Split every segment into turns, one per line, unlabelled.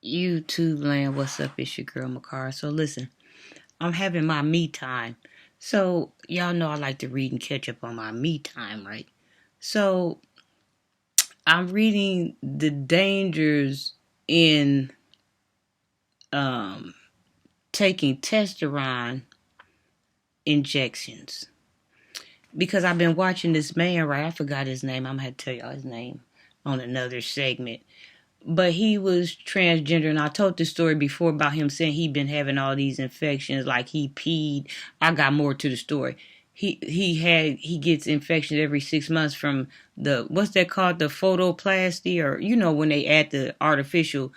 YouTube land, what's up? It's your girl Makara. So listen, I'm having my me time. So y'all know I like to read and catch up on my me time, right? So I'm reading the dangers in um taking testosterone injections. Because I've been watching this man, right? I forgot his name. I'm gonna have to tell y'all his name on another segment. But he was transgender, and I told this story before about him saying he'd been having all these infections, like he peed. I got more to the story. He gets infections every 6 months from the, what's that called, the photoplasty, or when they add the artificial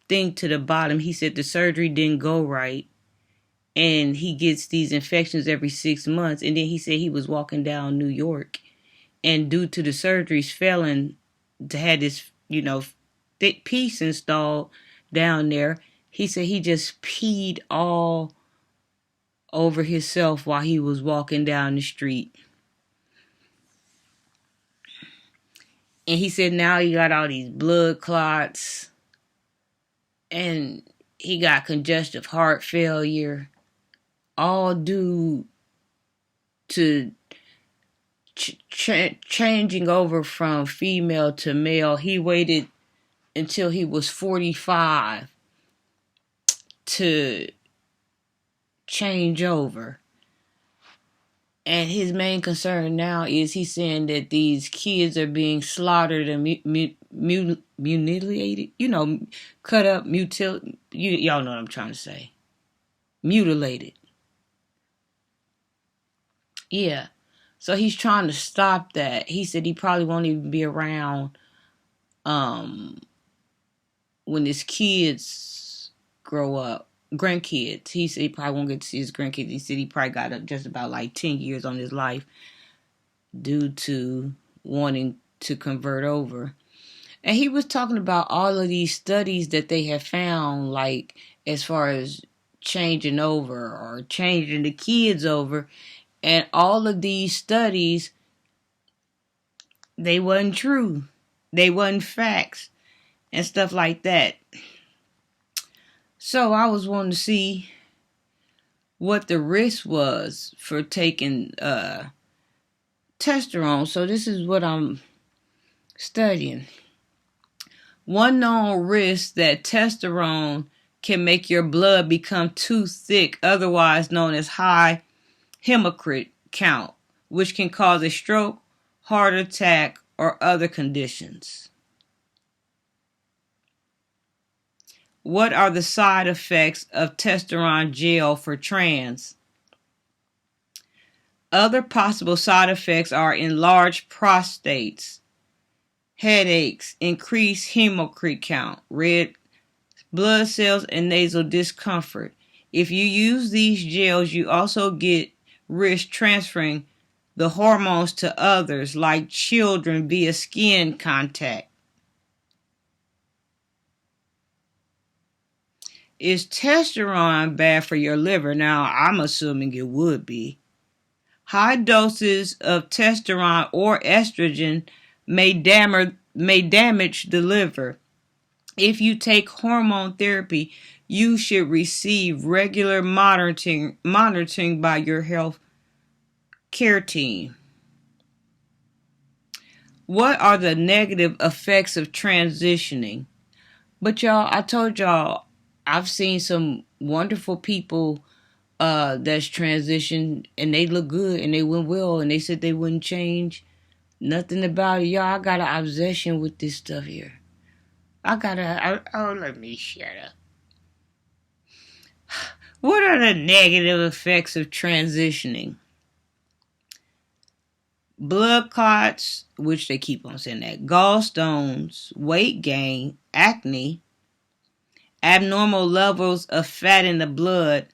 thing to the bottom. He said the surgery didn't go right, and he gets these infections every 6 months. And then he said he was walking down New York, and due to the surgeries failing to have this, thick piece installed down there, he said he just peed all over himself while he was walking down the street. And he said now he got all these blood clots, and he got congestive heart failure, all due to changing over from female to male. He waited until he was 45 to change over. And his main concern now is he's saying that these kids are being slaughtered and mutilated. Cut up, y'all know what I'm trying to say. Mutilated. Yeah. So he's trying to stop that. He said he probably won't even be around when his kids grow up. Grandkids. He said he probably won't get to see his grandkids. He said he probably got just about like 10 years on his life due to wanting to convert over. And he was talking about all of these studies that they have found, like as far as changing over or changing the kids over. And all of these studies, they wasn't true. They wasn't facts and stuff like that. So I was wanting to see what the risk was for taking testosterone. So this is what I'm studying. One known risk that testosterone can make your blood become too thick, otherwise known as high hematocrit count, which can cause a stroke, heart attack, or other conditions. What are the side effects of testosterone gel for trans? Other possible side effects are enlarged prostates, headaches, increased hematocrit count, red blood cells, and nasal discomfort. If you use these gels, you also get risk transferring the hormones to others, like children, via skin contact. Is testosterone bad for your liver? Now, I'm assuming it would be. High doses of testosterone or estrogen may damage the liver. If you take hormone therapy, you should receive regular monitoring by your health care team. What are the negative effects of transitioning? But y'all, I told y'all, I've seen some wonderful people that's transitioned, and they look good and they went well, and they said they wouldn't change nothing about it. Y'all, I got an obsession with this stuff here. Let me shut up. What are the negative effects of transitioning? Blood clots, which they keep on saying that, gallstones, weight gain, acne, abnormal levels of fat in the blood,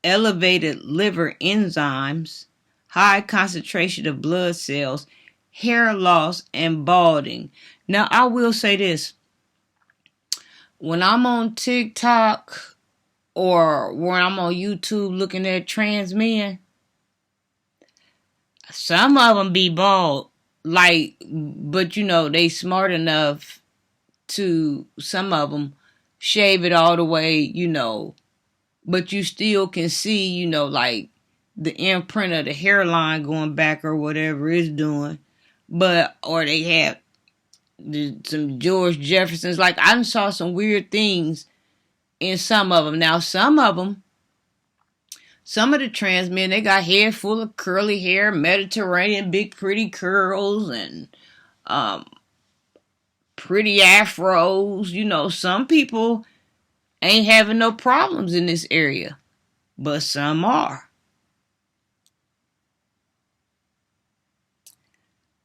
elevated liver enzymes, high concentration of blood cells, hair loss, and balding. Now, I will say this. When I'm on TikTok or when I'm on YouTube looking at trans men, some of them be bald. But they smart enough to, some of them, shave it all the way, but you still can see, like the imprint of the hairline going back or whatever it's doing. Or they have some George Jeffersons. Like, I saw some weird things in some of them. Now, some of the trans men, they got hair full of curly hair, Mediterranean, big pretty curls, and pretty afros. Some people ain't having no problems in this area, but some are.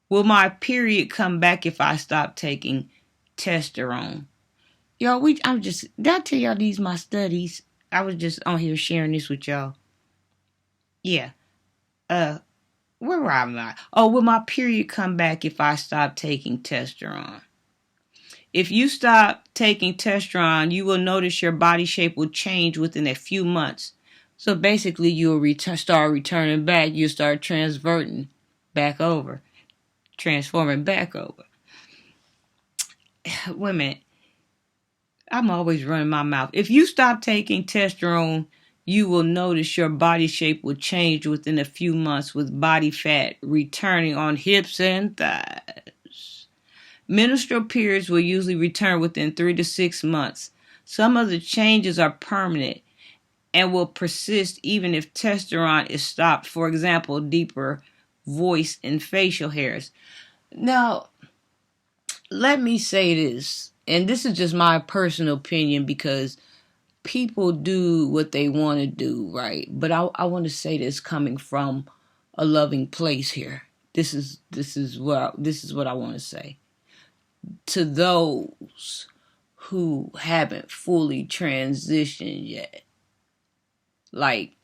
Will my period come back if I stop taking testosterone? Y'all, did I tell y'all these my studies? I was just on here sharing this with y'all. Yeah. Where were I? Oh, will my period come back if I stop taking testosterone? If you stop taking testosterone, you will notice your body shape will change within a few months. So basically, you'll start returning back. You'll start transforming back over. Wait a minute. I'm always running my mouth. If you stop taking testosterone, you will notice your body shape will change within a few months, with body fat returning on hips and thighs. Menstrual periods will usually return within 3 to 6 months. Some of the changes are permanent and will persist even if testosterone is stopped. For example, deeper voice and facial hairs. Now, let me say this, and this is just my personal opinion because people do what they want to do, right? But I want to say this coming from a loving place here. This is what I want to say to those who haven't fully transitioned yet. Like,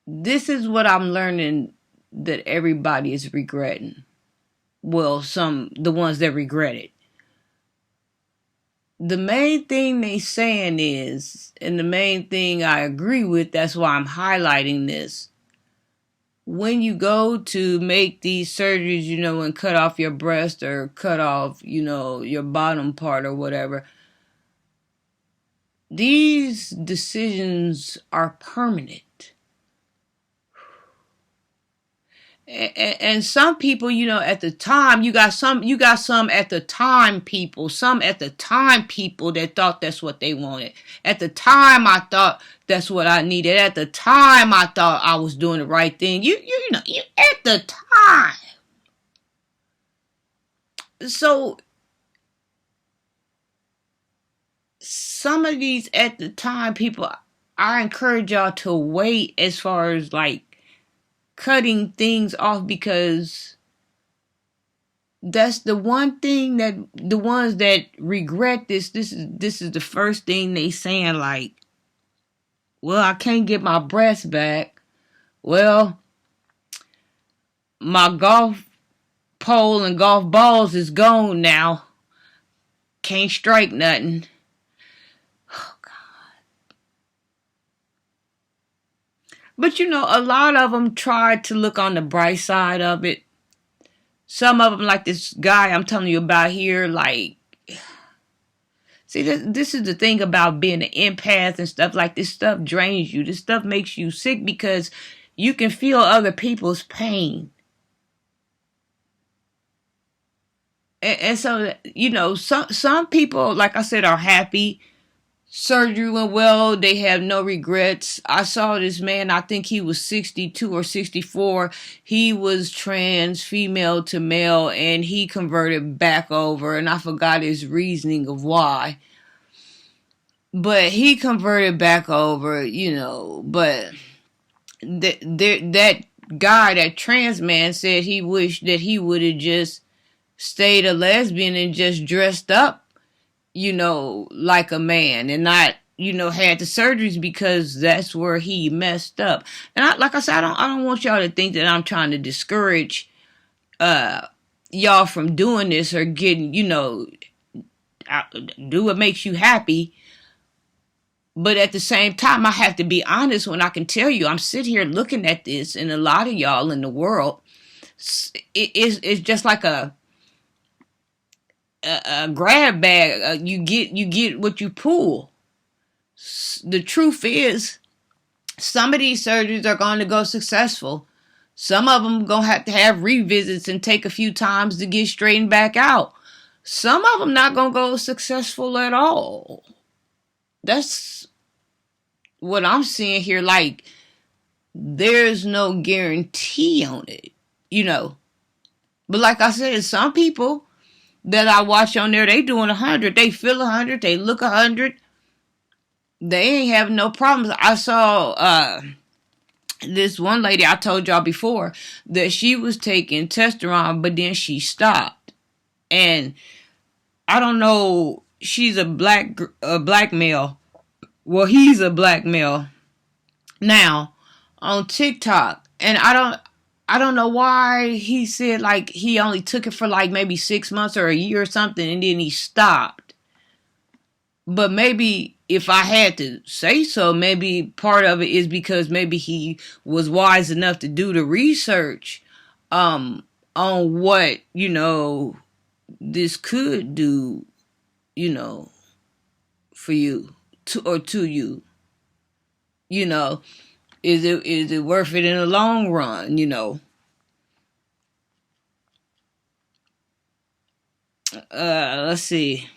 this is what I'm learning that everybody is regretting. Well, the ones that regret it. The main thing they saying is, and the main thing I agree with, that's why I'm highlighting this. When you go to make these surgeries, and cut off your breast or cut off, your bottom part or whatever, these decisions are permanent. And some people, at the time, you got some at the time people that thought that's what they wanted. At the time, I thought that's what I needed. At the time, I thought I was doing the right thing. You at the time. So, some of these at the time people, I encourage y'all to wait as far as like cutting things off, because that's the one thing that the ones that regret this is the first thing they saying, like, well, I can't get my breast back. Well, my golf pole and golf balls is gone now. Can't strike nothing. Oh, God. But a lot of them tried to look on the bright side of it. Some of them, like this guy I'm telling you about here, like, see, this is the thing about being an empath and stuff. Like, this stuff drains you. This stuff makes you sick because you can feel other people's pain. And so, some people, like I said, are happy. Surgery went well. They have no regrets. I saw this man, I think he was 62 or 64. He was trans, female to male, and he converted back over. And I forgot his reasoning of why. But he converted back over, But that guy, that trans man, said he wished that he would have just stayed a lesbian and just dressed up, like a man, and not, had the surgeries, because that's where he messed up. And like I said, I don't want y'all to think that I'm trying to discourage y'all from doing this or getting, do what makes you happy. But at the same time, I have to be honest when I can tell you, I'm sitting here looking at this, and a lot of y'all in the world, it's just like a grab bag. You get what you pull. The truth is, some of these surgeries are going to go successful. Some of them going to have revisits and take a few times to get straightened back out. Some of them not going to go successful at all. That's what I'm seeing here. Like, there's no guarantee on it, But like I said, some people that I watch on there, they doing 100. They feel 100. They look 100. They ain't having no problems. I saw this one lady, I told y'all before, that she was taking testosterone, but then she stopped. And I don't know, she's a black male. Well, he's a black male now on TikTok. And I don't know why he said like he only took it for like maybe 6 months or a year or something, and then he stopped. But maybe if I had to say so, maybe part of it is because maybe he was wise enough to do the research on what, this could do, for you to you. Is it worth it in the long run, Let's see.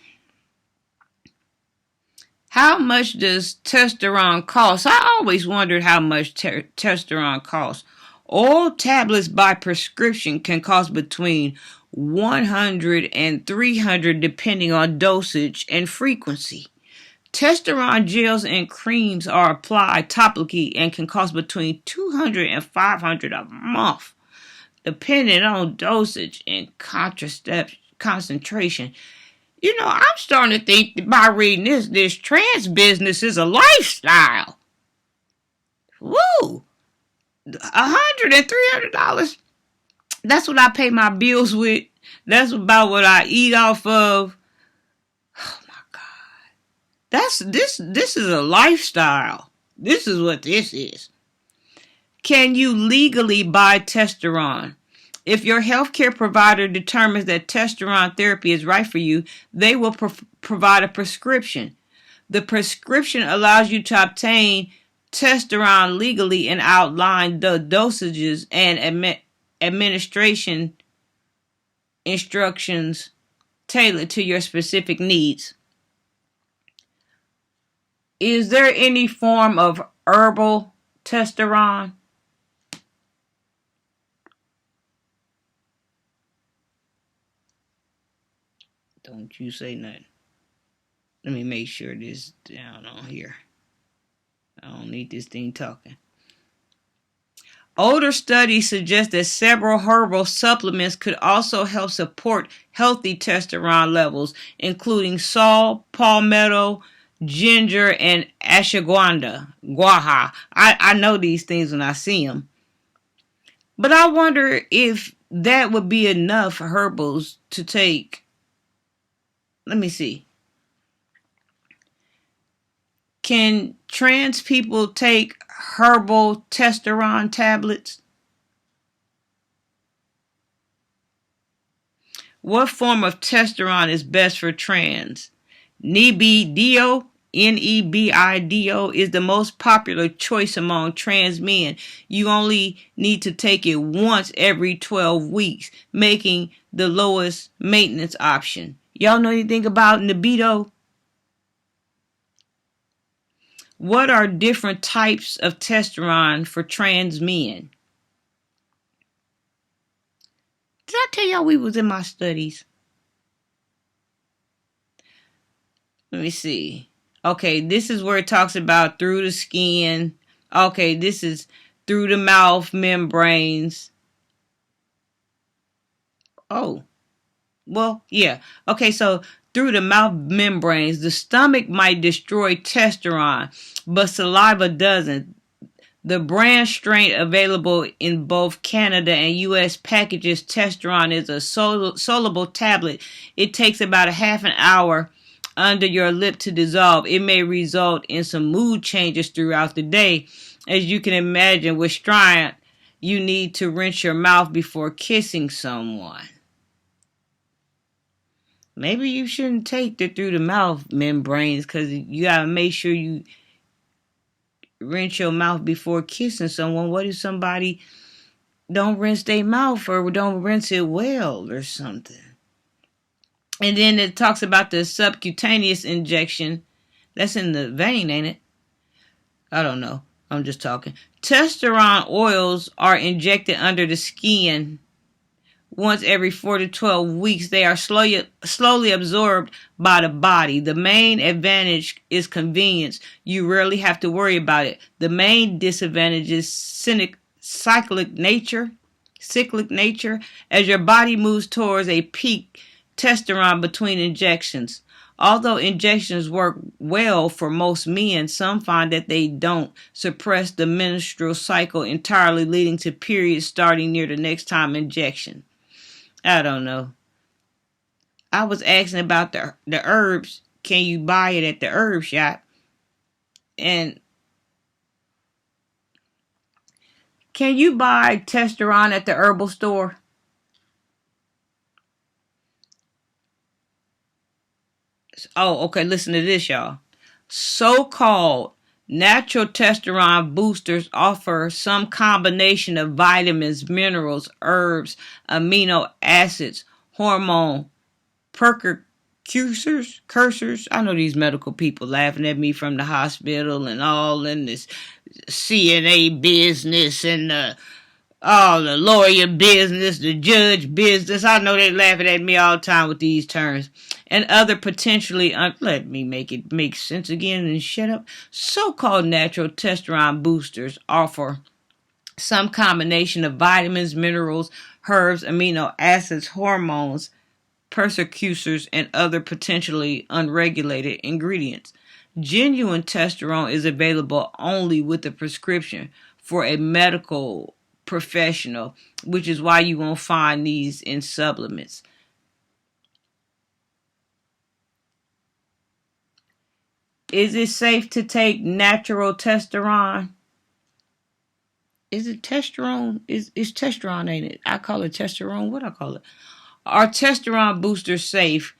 How much does testosterone cost? I always wondered how much testosterone costs. Oral tablets by prescription can cost between 100 and 300 depending on dosage and frequency. Testosterone gels and creams are applied topically and can cost between 200 and 500 a month, depending on dosage and concentration. I'm starting to think that by reading this trans business is a lifestyle. Woo! $100 and $300. That's what I pay my bills with. That's about what I eat off of. Oh my God. This is a lifestyle. This is what this is. Can you legally buy testosterone? If your healthcare provider determines that testosterone therapy is right for you, they will provide a prescription. The prescription allows you to obtain testosterone legally and outline the dosages and administration instructions tailored to your specific needs. Is there any form of herbal testosterone? Don't you say nothing. Let me make sure this down on here. I don't need this thing talking. Older studies suggest that several herbal supplements could also help support healthy testosterone levels, including salt, palmetto, ginger, and ashwagandha. I know these things when I see them. But I wonder if that would be enough herbals to take. Let me see. Can trans people take herbal testosterone tablets? What form of testosterone is best for trans? Nebido, Nebido, is the most popular choice among trans men. You only need to take it once every 12 weeks, making the lowest maintenance option. Y'all know anything about Nebido? What are different types of testosterone for trans men? Did I tell y'all we was in my studies? Let me see. Okay, this is where it talks about through the skin. Okay, this is through the mouth membranes. Oh, well, yeah. Okay, so through the mouth membranes, the stomach might destroy testosterone, but saliva doesn't. The brand strain available in both Canada and U.S. packages testosterone is a soluble tablet. It takes about a half an hour under your lip to dissolve. It may result in some mood changes throughout the day. As you can imagine, with strain, you need to rinse your mouth before kissing someone. maybe you shouldn't take the through the mouth membranes, because you gotta make sure you rinse your mouth before kissing someone. What if somebody don't rinse their mouth or don't rinse it well or something? And then it talks about the subcutaneous injection. That's in the vein, ain't it? I don't know. I'm just talking. Testosterone oils are injected under the skin once every 4 to 12 weeks. They are slowly absorbed by the body. The main advantage is convenience. You rarely have to worry about it. The main disadvantage is cyclic nature. As your body moves towards a peak testosterone between injections. Although injections work well for most men, some find that they don't suppress the menstrual cycle entirely, leading to periods starting near the next time injection. I don't know. I was asking about the herbs. Can you buy it at the herb shop? And can you buy testosterone at the herbal store? Oh, okay, listen to this, y'all. So-called natural testosterone boosters offer some combination of vitamins, minerals, herbs, amino acids, hormone cursors. I know these medical people laughing at me from the hospital and all in this CNA business and the lawyer business, the judge business. I know they laughing at me all the time with these terms. And other potentially, let me make it make sense again and shut up. So-called natural testosterone boosters offer some combination of vitamins, minerals, herbs, amino acids, hormones, precursors, and other potentially unregulated ingredients. Genuine testosterone is available only with a prescription for a medical professional, which is why you won't find these in supplements. Is it safe to take natural testosterone? Is it testosterone? It's testosterone, ain't it? I call it testosterone. What I call it? Are testosterone boosters safe?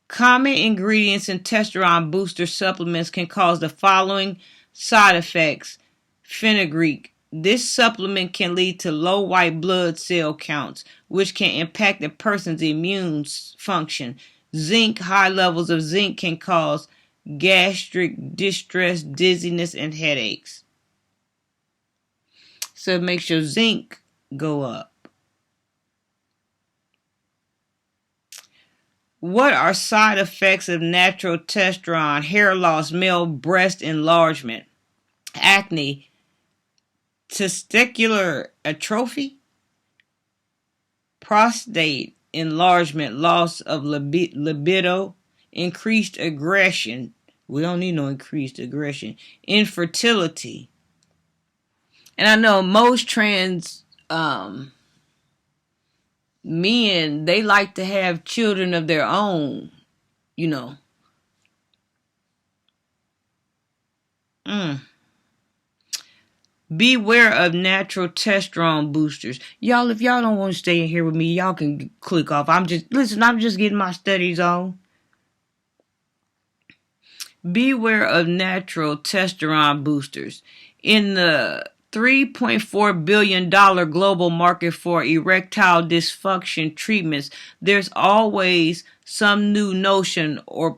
Common ingredients in testosterone booster supplements can cause the following side effects. Fenugreek. This supplement can lead to low white blood cell counts, which can impact a person's immune function. Zinc. High levels of zinc can cause gastric distress, dizziness, and headaches. So it makes your zinc go up. What are side effects of natural testosterone? Hair loss, male breast enlargement, acne, testicular atrophy, prostate enlargement, loss of libido, increased aggression. We don't need no increased aggression. Infertility. And I know most trans men, they like to have children of their own, you know. Beware of natural testosterone boosters. Y'all, if y'all don't want to stay in here with me, y'all can click off. I'm just getting my studies on. Beware of natural testosterone boosters. In the $3.4 billion global market for erectile dysfunction treatments, there's always some new notion or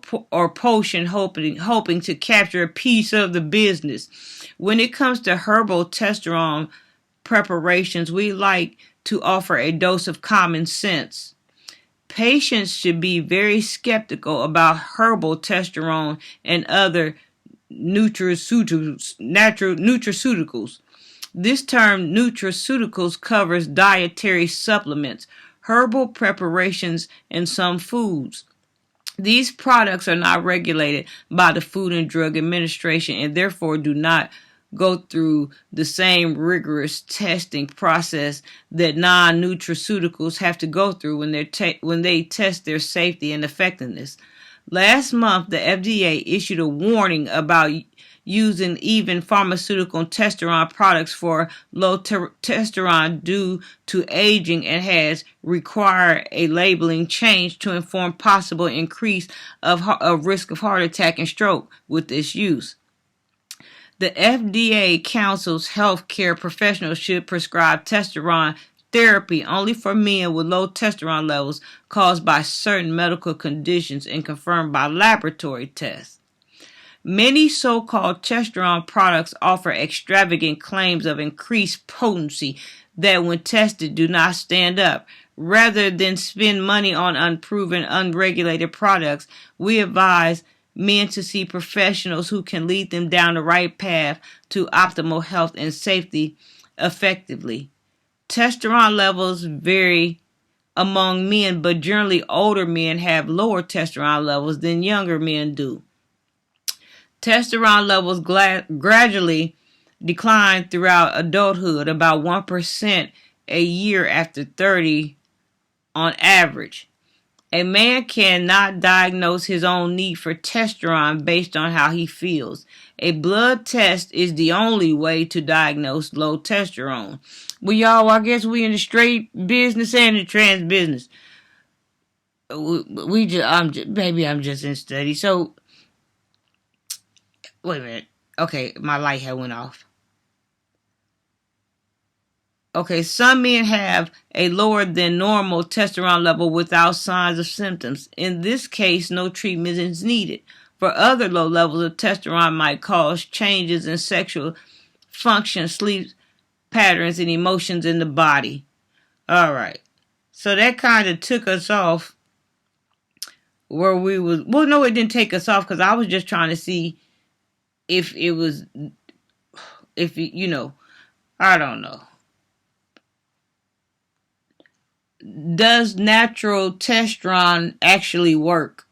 potion hoping to capture a piece of the business. When it comes to herbal testosterone preparations, we like to offer a dose of common sense. Patients should be very skeptical about herbal testosterone and other nutraceuticals. This term nutraceuticals covers dietary supplements, herbal preparations, and some foods. These products are not regulated by the Food and Drug Administration and therefore do not go through the same rigorous testing process that non-nutraceuticals have to go through when they test their safety and effectiveness. Last month, the FDA issued a warning about using even pharmaceutical and testosterone products for low testosterone due to aging and has required a labeling change to inform possible increase of risk of heart attack and stroke with this use. The FDA counsels healthcare professionals should prescribe testosterone therapy only for men with low testosterone levels caused by certain medical conditions and confirmed by laboratory tests. Many so-called testosterone products offer extravagant claims of increased potency that when tested do not stand up. Rather than spend money on unproven, unregulated products, we advise men to see professionals who can lead them down the right path to optimal health and safety effectively. Testosterone levels vary among men, but generally older men have lower testosterone levels than younger men do. Testosterone levels gradually decline throughout adulthood, about 1% a year after 30 on average. A man cannot diagnose his own need for testosterone based on how he feels. A blood test is the only way to diagnose low testosterone. Well, y'all, I guess we in the straight business and the trans business. I'm just in study. So, wait a minute. Okay, my light had went off. Okay, some men have a lower than normal testosterone level without signs of symptoms. In this case, no treatment is needed. For other low levels of testosterone might cause changes in sexual function, sleep patterns, and emotions in the body. All right. So that kind of took us off where we was. Well, no, it didn't take us off because I was just trying to see if it was, I don't know. Does natural testosterone actually work?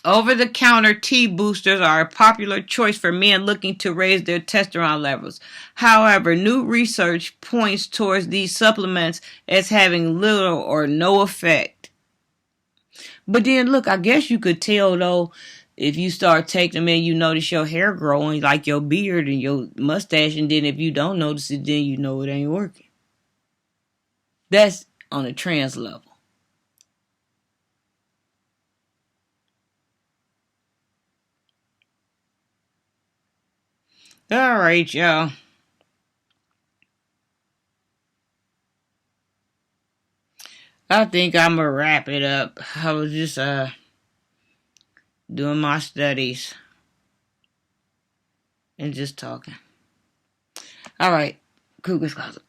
Over-the-counter T boosters are a popular choice for men looking to raise their testosterone levels. However, new research points towards these supplements as having little or no effect. But then, look, I guess you could tell, though, if you start taking them and you notice your hair growing, like your beard and your mustache, and then if you don't notice it, then you know it ain't working. That's on a trans level. All right, y'all. I think I'm gonna wrap it up. I was just doing my studies and just talking. All right, Cougar's Closet.